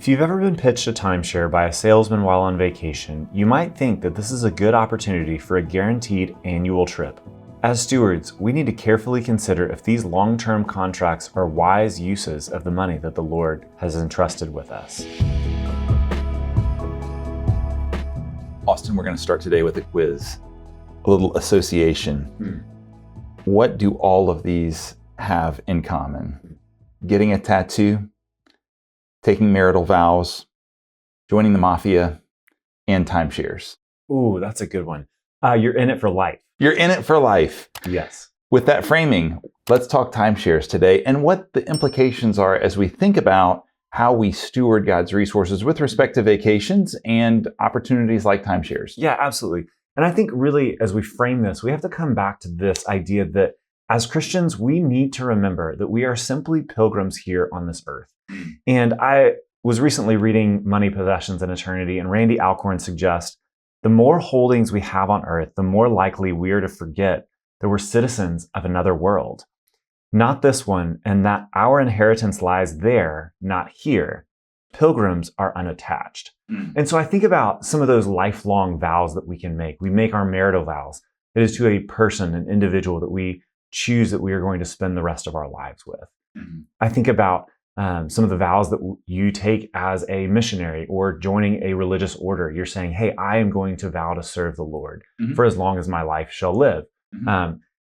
If you've ever been pitched a timeshare by a salesman while on vacation, you might think that this is a good opportunity for a guaranteed annual trip. As stewards, we need to carefully consider if these long-term contracts are wise uses of the money that the Lord has entrusted with us. Austin, we're going to start today with a quiz, a little association. What do all of these have in common? Getting a tattoo, taking marital vows, joining the mafia, and timeshares. Ooh, that's a good one. You're in it for life. You're in it for life. Yes. With that framing, let's talk timeshares today and what the implications are as we think about how we steward God's resources with respect to vacations and opportunities like timeshares. Yeah, absolutely. And I think really as we frame this, we have to come back to this idea that as Christians, we need to remember that we are simply pilgrims here on this earth. And I was recently reading Money, Possessions, and Eternity, and Randy Alcorn suggests the more holdings we have on earth, the more likely we are to forget that we're citizens of another world, not this one, and that our inheritance lies there, not here. Pilgrims are unattached. And so I think about some of those lifelong vows that we can make. We make our marital vows. It is to a person, an individual that we choose that we are going to spend the rest of our lives with. I think about some of the vows that you take as a missionary or joining a religious order. You're saying, hey, I am going to vow to serve the Lord for as long as my life shall live.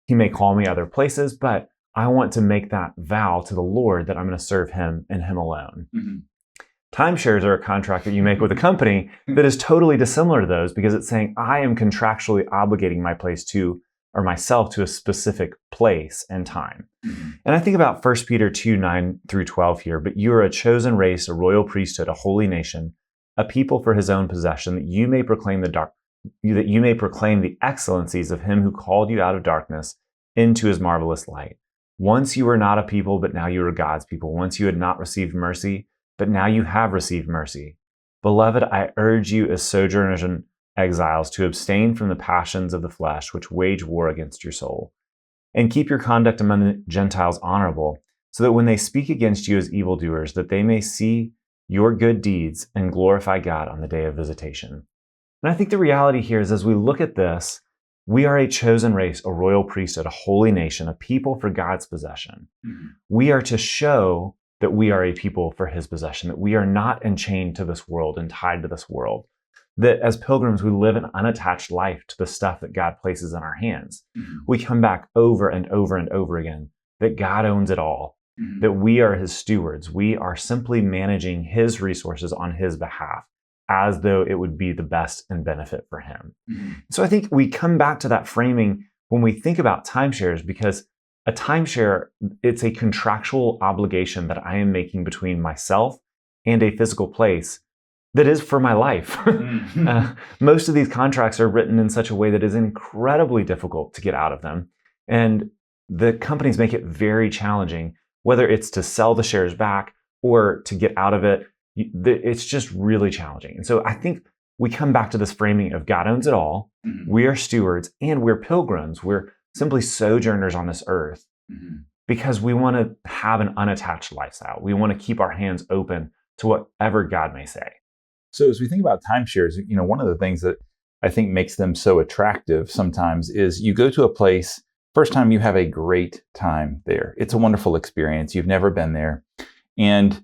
He may call me other places, but I want to make that vow to the Lord that I'm going to serve him and him alone. Timeshares are a contract that you make with a company that is totally dissimilar to those because it's saying I am contractually obligating myself to a specific place and time. And I think about 1 Peter 2, 9 through 12 here, but you are a chosen race, a royal priesthood, a holy nation, a people for his own possession, that you may proclaim the excellencies of him who called you out of darkness into his marvelous light. Once you were not a people, but now you are God's people. Once you had not received mercy, but now you have received mercy. Beloved, I urge you as sojourners and exiles to abstain from the passions of the flesh which wage war against your soul, and keep your conduct among the Gentiles honorable, so that when they speak against you as evildoers, that they may see your good deeds and glorify God on the day of visitation. And I think the reality here is as we look at this, we are a chosen race, a royal priesthood, a holy nation, a people for God's possession. We are to show that we are a people for his possession, that we are not enchained to this world and tied to this world. That as pilgrims, we live an unattached life to the stuff that God places in our hands. We come back over and over and over again, that God owns it all, that we are his stewards. We are simply managing his resources on his behalf as though it would be the best and benefit for him. So I think we come back to that framing when we think about timeshares, because a timeshare, it's a contractual obligation that I am making between myself and a physical place that is for my life. Most of these contracts are written in such a way that is incredibly difficult to get out of them. And the companies make it very challenging, whether it's to sell the shares back or to get out of it. It's just really challenging. And so I think we come back to this framing of God owns it all. We are stewards and we're pilgrims. We're simply sojourners on this earth because we want to have an unattached lifestyle. We want to keep our hands open to whatever God may say. So as we think about timeshares, one of the things that I think makes them so attractive sometimes is you go to a place, first time you have a great time there. It's a wonderful experience. You've never been there. And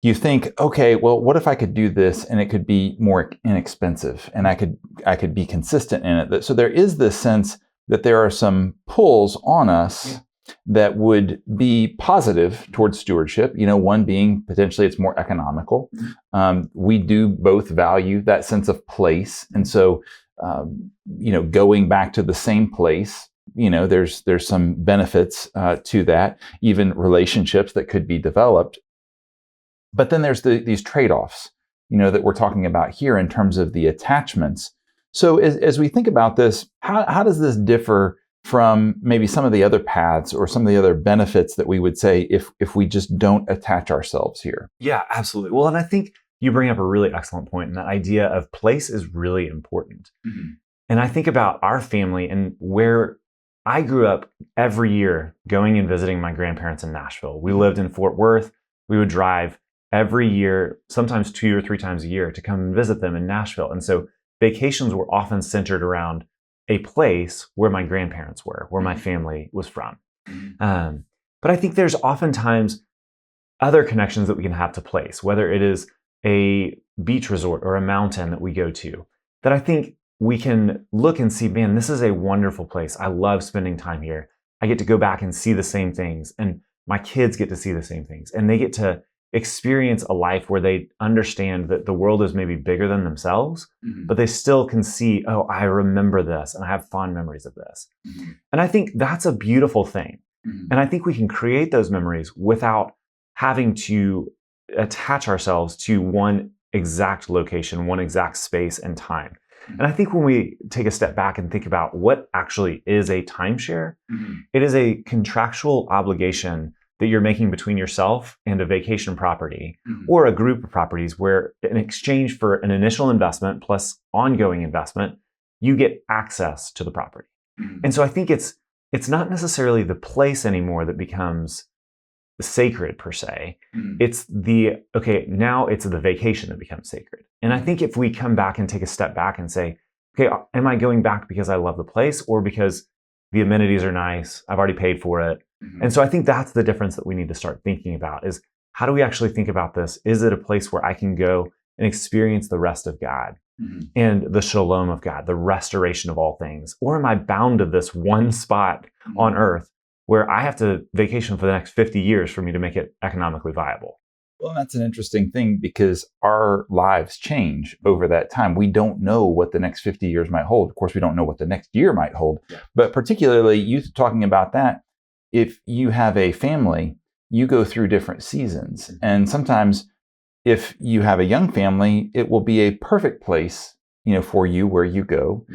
you think, okay, well, what if I could do this and it could be more inexpensive and I could be consistent in it? So there is this sense that there are some pulls on us that would be positive towards stewardship. One being potentially it's more economical. We do both value that sense of place. And so, going back to the same place, there's some benefits to that, even relationships that could be developed. But then there's these trade-offs, that we're talking about here in terms of the attachments. So as we think about this, how does this differ from maybe some of the other paths or some of the other benefits that we would say if we just don't attach ourselves here? Yeah, absolutely. Well, and I think you bring up a really excellent point, and that idea of place is really important. And I think about our family and where I grew up every year going and visiting my grandparents in Nashville. We lived in Fort Worth. We would drive every year, sometimes 2 or 3 times a year, to come and visit them in Nashville. And so vacations were often centered around a place where my grandparents were, where my family was from. But I think there's oftentimes other connections that we can have to place, whether it is a beach resort or a mountain that we go to, that I think we can look and see, man, this is a wonderful place. I love spending time here. I get to go back and see the same things, and my kids get to see the same things, and they get to experience a life where they understand that the world is maybe bigger than themselves, but they still can see, oh, I remember this and I have fond memories of this. And I think that's a beautiful thing. And I think we can create those memories without having to attach ourselves to one exact location, one exact space and time. And I think when we take a step back and think about what actually is a timeshare, it is a contractual obligation that you're making between yourself and a vacation property or a group of properties, where in exchange for an initial investment plus ongoing investment, you get access to the property. And so I think it's not necessarily the place anymore that becomes sacred per se. It's now it's the vacation that becomes sacred. And I think if we come back and take a step back and say, okay, am I going back because I love the place or because the amenities are nice, I've already paid for it? And so I think that's the difference that we need to start thinking about, is how do we actually think about this? Is it a place where I can go and experience the rest of God and the shalom of God, the restoration of all things? Or am I bound to this one spot on earth where I have to vacation for the next 50 years for me to make it economically viable? Well, that's an interesting thing, because our lives change over that time. We don't know what the next 50 years might hold. Of course, we don't know what the next year might hold. But particularly, you talking about that, if you have a family, you go through different seasons. And sometimes if you have a young family, it will be a perfect place, for you where you go.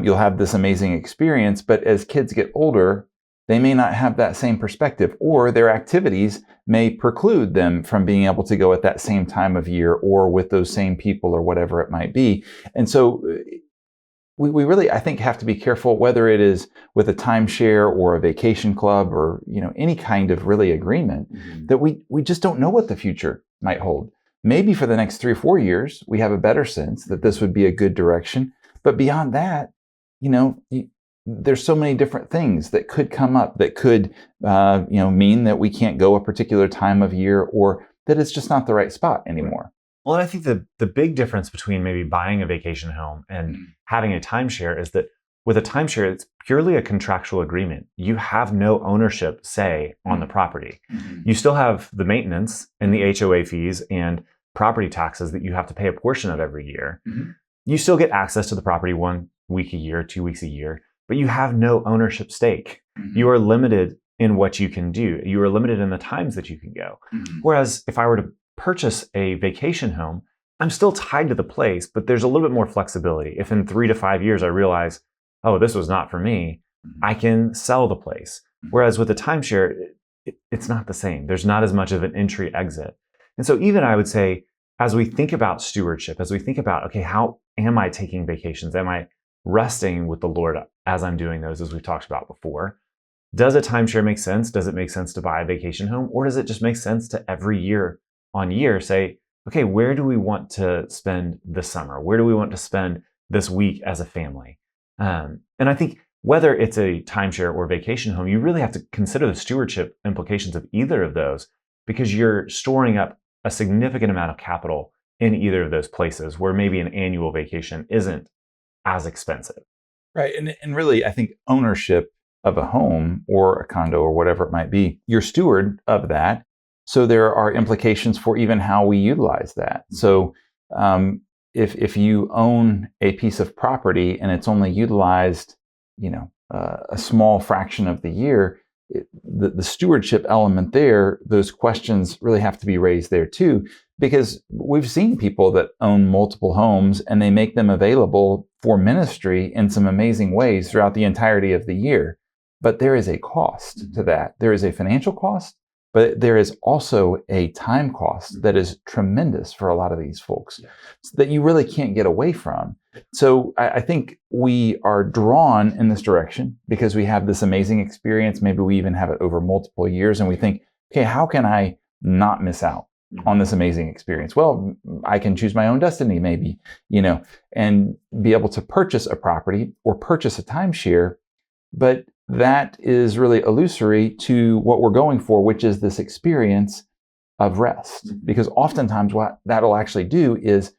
You'll have this amazing experience. But as kids get older, they may not have that same perspective, or their activities may preclude them from being able to go at that same time of year or with those same people or whatever it might be. And so we really, I think, have to be careful, whether it is with a timeshare or a vacation club or, any kind of really agreement, that we just don't know what the future might hold. Maybe for the next 3 or 4 years, we have a better sense that this would be a good direction. But beyond that, there's so many different things that could come up that could, mean that we can't go a particular time of year, or that it's just not the right spot anymore. Well, and I think the big difference between maybe buying a vacation home and having a timeshare is that with a timeshare, it's purely a contractual agreement. You have no ownership say on the property. You still have the maintenance and the HOA fees and property taxes that you have to pay a portion of every year. You still get access to the property 1 week a year, 2 weeks a year, but you have no ownership stake. You are limited in what you can do. You are limited in the times that you can go. Whereas if I were to purchase a vacation home, I'm still tied to the place, but there's a little bit more flexibility. If in 3 to 5 years I realize, oh, this was not for me, I can sell the place. Whereas with a timeshare, it's not the same. There's not as much of an entry exit. And so even I would say, as we think about stewardship, as we think about, okay, how am I taking vacations? Am I resting with the Lord as I'm doing those, as we've talked about before? Does a timeshare make sense? Does it make sense to buy a vacation home? Or does it just make sense to every year on year say, okay, where do we want to spend this summer? Where do we want to spend this week as a family? And I think whether it's a timeshare or vacation home, you really have to consider the stewardship implications of either of those, because you're storing up a significant amount of capital in either of those places, where maybe an annual vacation isn't as expensive. Right. And really, I think ownership of a home or a condo or whatever it might be, you're steward of that. So there are implications for even how we utilize that. So if you own a piece of property and it's only utilized, a small fraction of the year, the stewardship element there, those questions really have to be raised there too, because we've seen people that own multiple homes and they make them available for ministry in some amazing ways throughout the entirety of the year. But there is a cost to that. There is a financial cost, but there is also a time cost that is tremendous for a lot of these folks that you really can't get away from. So I think we are drawn in this direction because we have this amazing experience. Maybe we even have it over multiple years and we think, okay, how can I not miss out on this amazing experience. Well, I can choose my own destiny, maybe, and be able to purchase a property or purchase a timeshare. But that is really illusory to what we're going for, which is this experience of rest. Because oftentimes what that'll actually do is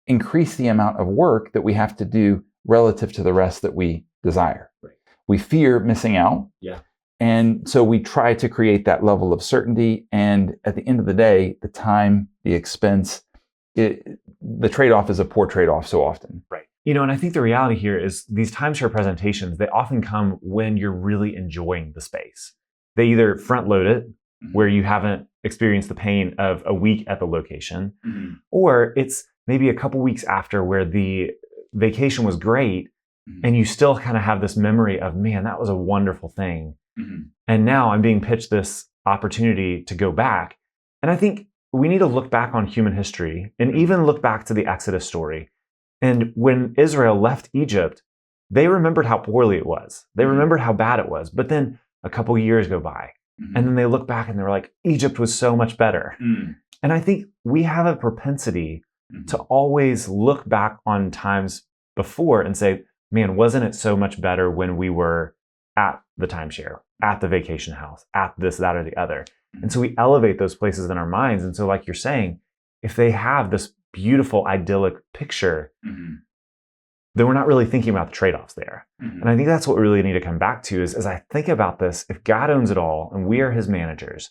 increase the amount of work that we have to do relative to the rest that we desire. Right. We fear missing out. Yeah. And so we try to create that level of certainty. And at the end of the day, the time, the expense, the trade-off is a poor trade-off so often. Right. And I think the reality here is these timeshare presentations, they often come when you're really enjoying the space. They either front load it, where you haven't experienced the pain of a week at the location, or it's maybe a couple weeks after where the vacation was great, and you still kind of have this memory of, man, that was a wonderful thing. And now I'm being pitched this opportunity to go back. And I think we need to look back on human history and even look back to the Exodus story. And when Israel left Egypt, they remembered how poorly it was. They remembered how bad it was. But then a couple years go by, and then they look back and they're like, Egypt was so much better. And I think we have a propensity to always look back on times before and say, man, wasn't it so much better when we were at the timeshare, at the vacation house, at this, that, or the other. And so we elevate those places in our minds. And so like you're saying, if they have this beautiful, idyllic picture, then we're not really thinking about the trade-offs there. And I think that's what we really need to come back to is, as I think about this, if God owns it all and we are his managers,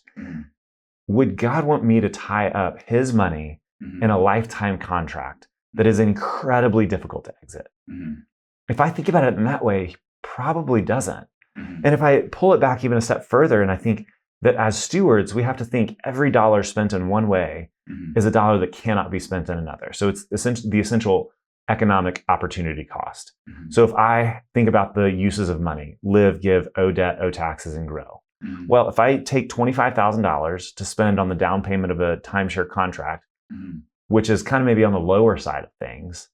would God want me to tie up his money in a lifetime contract that is incredibly difficult to exit? If I think about it in that way, he probably doesn't. And if I pull it back even a step further, and I think that as stewards, we have to think every dollar spent in one way is a dollar that cannot be spent in another. So it's the essential economic opportunity cost. So if I think about the uses of money, live, give, owe debt, owe taxes, and grow. Well, if I take $25,000 to spend on the down payment of a timeshare contract, which is kind of maybe on the lower side of things,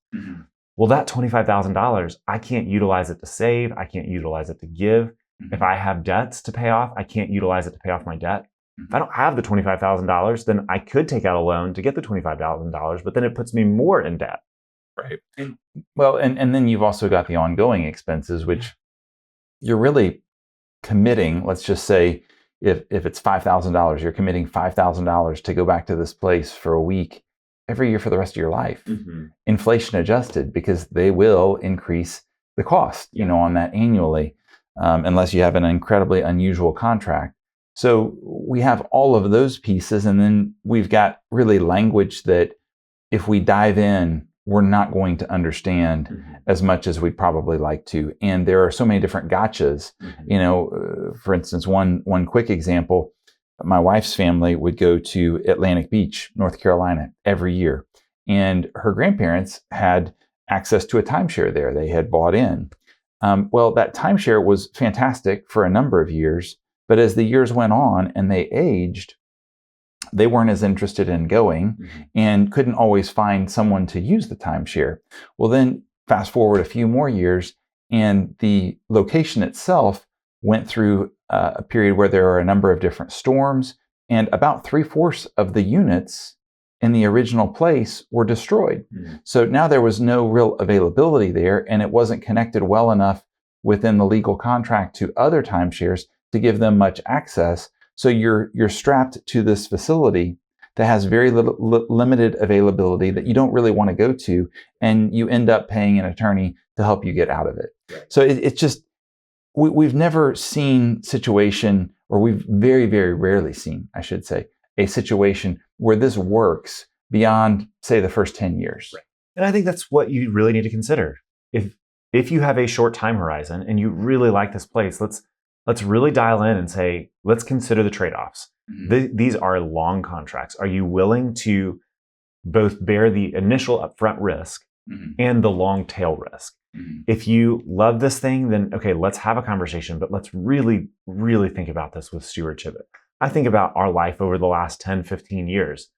well, that $25,000, I can't utilize it to save. I can't utilize it to give. If I have debts to pay off, I can't utilize it to pay off my debt. If I don't have the $25,000, then I could take out a loan to get the $25,000, but then it puts me more in debt. Right. Well, and then you've also got the ongoing expenses, which you're really committing. Let's just say if it's $5,000, you're committing $5,000 to go back to this place for a week every year for the rest of your life, inflation adjusted, because they will increase the cost, on that annually, unless you have an incredibly unusual contract. So we have all of those pieces, and then we've got really language that if we dive in, we're not going to understand as much as we'd probably like to. And there are so many different gotchas. For instance, one quick example, my wife's family would go to Atlantic Beach, North Carolina, every year. And her grandparents had access to a timeshare there. They had bought in. Well, that timeshare was fantastic for a number of years. But as the years went on and they aged, they weren't as interested in going and couldn't always find someone to use the timeshare. Well, then fast forward a few more years, and the location itself went through a period where there were a number of different storms, and about 3/4 of the units in the original place were destroyed. So now there was no real availability there, and it wasn't connected well enough within the legal contract to other timeshares to give them much access. So you're strapped to this facility that has very limited availability that you don't really want to go to, and you end up paying an attorney to help you get out of it. Right. So it's just, we've never seen situation, or we've very, very rarely seen, I should say, a situation where this works beyond, say, the first 10 years. Right. And I think that's what you really need to consider. If you have a short time horizon and you really like this place, let's really dial in and say, let's consider the trade-offs. These are long contracts. Are you willing to both bear the initial upfront risk and the long tail risk? If you love this thing, then okay, let's have a conversation, but let's really, really think about this with stewardship. I think about our life over the last 10, 15 years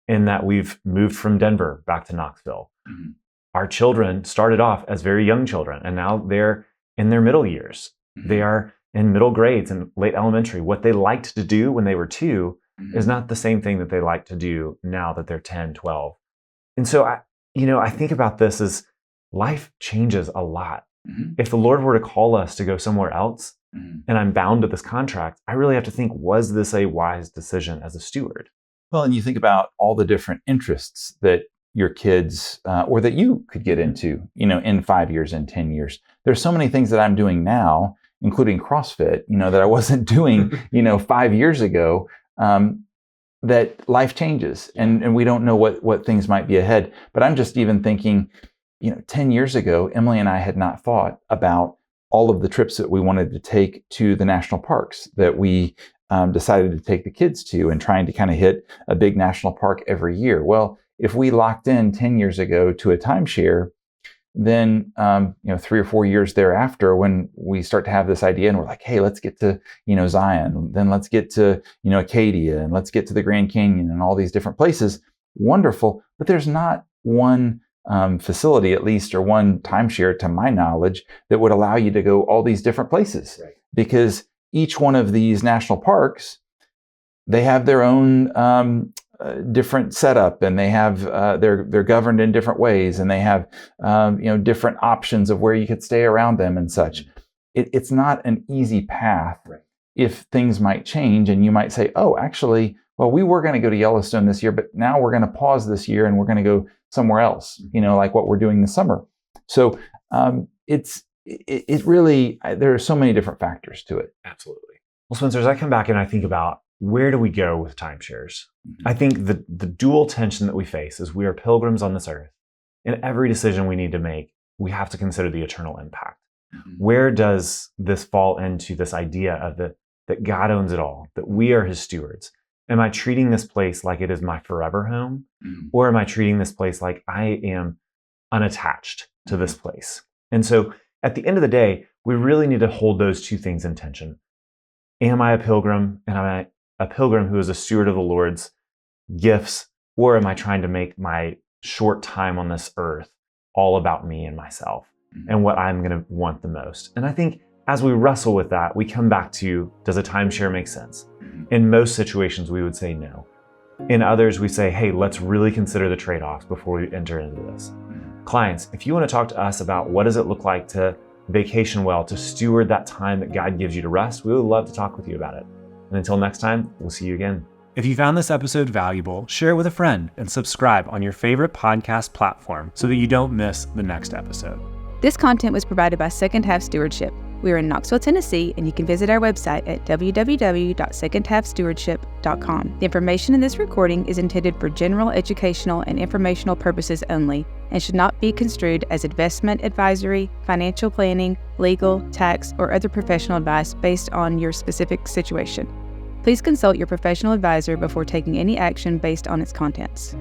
in that we've moved from Denver back to Knoxville. Our children started off as very young children, and now they're in their middle years. They are in middle grades and late elementary. What they liked to do when they were 2 is not the same thing that they like to do now that they're 10, 12. And so I think about this as life changes a lot. If the Lord were to call us to go somewhere else, and I'm bound to this contract, I really have to think, was this a wise decision as a steward? Well, and you think about all the different interests that your kids or that you could get into, in 5 years and 10 years. There's so many things that I'm doing now, including CrossFit, that I wasn't doing, 5 years ago, that life changes and we don't know what things might be ahead. But I'm just even thinking, 10 years ago, Emily and I had not thought about all of the trips that we wanted to take to the national parks that we decided to take the kids to, and trying to kind of hit a big national park every year. Well, if we locked in 10 years ago to a timeshare, then 3 or 4 years thereafter, when we start to have this idea and we're like, hey, let's get to Zion, then let's get to Acadia, and let's get to the Grand Canyon and all these different places. Wonderful, but there's not one facility, at least, or one timeshare, to my knowledge, that would allow you to go all these different places. Right. Because each one of these national parks, they have their own different setup, and they have they're governed in different ways, and they have different options of where you could stay around them and such. It's not an easy path. Right. If things might change, and you might say, oh, actually, well, we were going to go to Yellowstone this year, but now we're going to pause this year and we're going to go somewhere else, like what we're doing this summer. So it really, there are so many different factors to it. Absolutely. Well, Spencer, as I come back and I think about where do we go with timeshares, I think the dual tension that we face is we are pilgrims on this earth. In every decision we need to make, we have to consider the eternal impact. Where does this fall into this idea of that God owns it all, that we are his stewards? Am I treating this place like it is my forever home? Or am I treating this place like I am unattached to this place? And so at the end of the day, we really need to hold those two things in tension. Am I a pilgrim? And am I a pilgrim who is a steward of the Lord's gifts? Or am I trying to make my short time on this earth all about me and myself and what I'm going to want the most? And I think as we wrestle with that, we come back to, does a timeshare make sense? In most situations, we would say no. In others, we say, hey, let's really consider the trade-offs before we enter into this. Clients, if you want to talk to us about what does it look like to vacation well, to steward that time that God gives you to rest, we would love to talk with you about it. And until next time, we'll see you again. If you found this episode valuable, share it with a friend and subscribe on your favorite podcast platform so that you don't miss the next episode. This content was provided by Second Half Stewardship. We are in Knoxville, Tennessee, and you can visit our website at www.secondhalfstewardship.com. The information in this recording is intended for general educational and informational purposes only and should not be construed as investment advisory, financial planning, legal, tax, or other professional advice based on your specific situation. Please consult your professional advisor before taking any action based on its contents.